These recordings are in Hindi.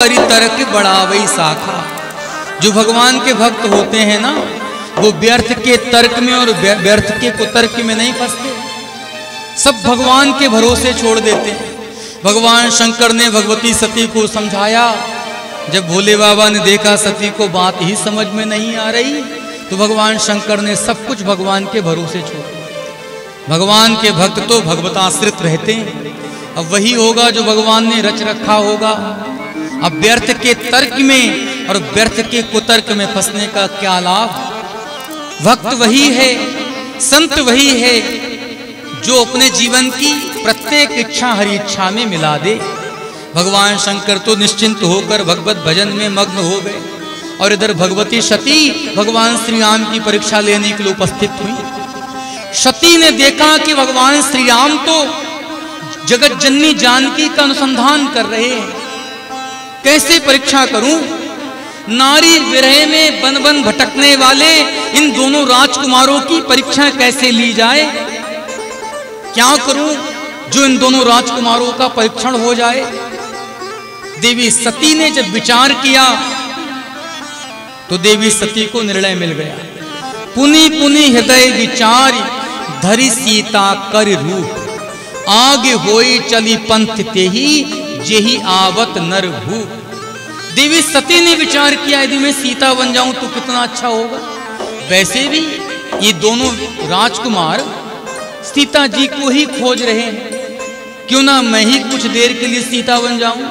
तर्क बढ़ावई शाखा। जो भगवान के भक्त होते हैं ना, वो व्यर्थ के तर्क में और व्यर्थ के कुतर्क में नहीं फंसते, सब भगवान के भरोसे छोड़ देते हैं। भगवान शंकर ने भगवती सती को समझाया। जब भोले बाबा ने देखा सती को बात ही समझ में नहीं आ रही, तो भगवान शंकर ने सब कुछ भगवान के भरोसे छोड़ दिया। भगवान के भक्त तो भगवताश्रित रहते हैं। अब वही होगा जो भगवान ने रच रखा होगा। अब व्यर्थ के तर्क में और व्यर्थ के कुतर्क में फंसने का क्या लाभ। भक्त वही है, संत वही है जो अपने जीवन की प्रत्येक इच्छा हरि इच्छा में मिला दे। भगवान शंकर तो निश्चिंत होकर भगवत भजन में मग्न हो गए, और इधर भगवती सती भगवान श्री राम की परीक्षा लेने के लिए उपस्थित हुई। सती ने देखा कि भगवान श्री राम तो जगत जननी जानकी का अनुसंधान कर रहे हैं, कैसे परीक्षा करूं। नारी विरह में बन बन भटकने वाले इन दोनों राजकुमारों की परीक्षा कैसे ली जाए। क्या करूं जो इन दोनों राजकुमारों का परीक्षण हो जाए। देवी सती ने जब विचार किया तो देवी सती को निर्णय मिल गया। पुनि पुनि हृदय विचारी धरि सीता कर रूप, आगे होई चली पंथ तेही जेही आवत नर भूप। देवी सती ने विचार किया, यदि मैं सीता बन जाऊं तो कितना अच्छा होगा। वैसे भी ये दोनों राजकुमार सीता जी को ही खोज रहे हैं, क्यों ना मैं ही कुछ देर के लिए सीता बन जाऊं।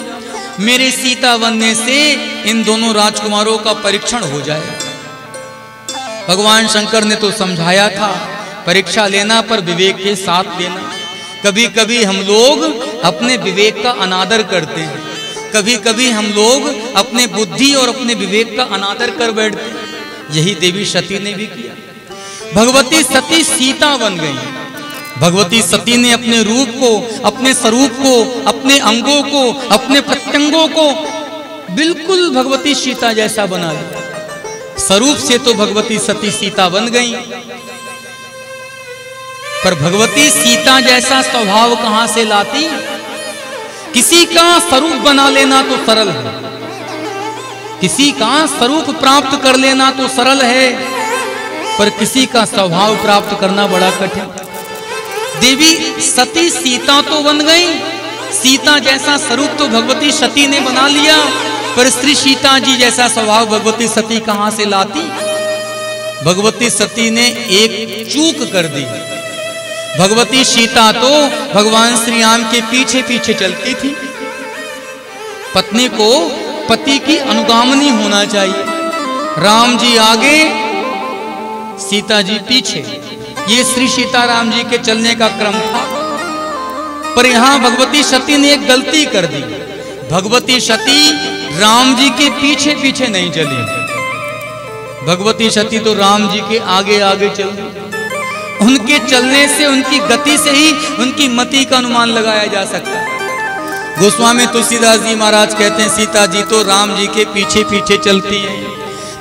मेरे सीता बनने से इन दोनों राजकुमारों का परीक्षण हो जाए। भगवान शंकर ने तो समझाया था, परीक्षा लेना पर विवेक के साथ लेना। कभी कभी हम लोग अपने विवेक का अनादर करते हैं, कभी कभी हम लोग अपने बुद्धि और अपने विवेक का अनादर कर बैठते हैं। यही देवी सती ने भी किया। भगवती सती सीता बन गई। भगवती सती ने अपने रूप को, अपने स्वरूप को, अपने अंगों को, अपने प्रत्यंगों को बिल्कुल भगवती सीता जैसा बना दिया। स्वरूप से तो भगवती सती सीता बन गई, पर भगवती सीता जैसा स्वभाव कहां से लाती। किसी का स्वरूप बना लेना तो सरल है, किसी का स्वरूप प्राप्त कर लेना तो सरल है, पर किसी का स्वभाव प्राप्त करना बड़ा कठिन। देवी सती सीता तो बन गई, सीता जैसा स्वरूप तो भगवती सती ने बना लिया, पर श्री सीता जी जैसा स्वभाव भगवती सती कहां से लाती। भगवती सती ने एक चूक कर दी। भगवती सीता तो भगवान श्री राम के पीछे पीछे चलती थी। पत्नी को पति की अनुगामिनी होना चाहिए। राम जी आगे, सीता जी पीछे, ये श्री सीताराम जी के चलने का क्रम था। पर यहां भगवती सती ने एक गलती कर दी। भगवती सती राम जी के पीछे पीछे नहीं चली, भगवती सती तो राम जी के आगे आगे चली। उनके चलने से, उनकी गति से ही उनकी मति का अनुमान लगाया जा सकता है। गोस्वामी तुलसीदास जी महाराज कहते हैं, सीता जी तो राम जी के पीछे पीछे चलती है,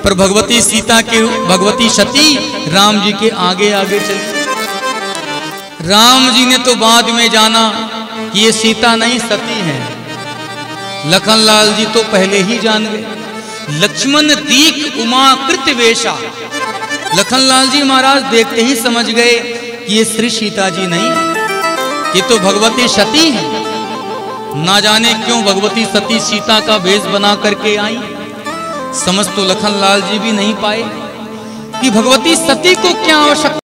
पर भगवती सीता के भगवती सती राम जी के आगे आगे चलती। राम जी ने तो बाद में जाना कि ये सीता नहीं सती है। लखनलाल जी तो पहले ही जान गए। लक्ष्मण दीक उमा कृत वेशा, लखनलाल जी महाराज देखते ही समझ गए कि ये श्री सीता जी नहीं, ये तो भगवती सती है। ना जाने क्यों भगवती सती सीता का वेश बना करके आई। समझ तो लखनलाल जी भी नहीं पाए कि भगवती सती को क्या आवश्यकता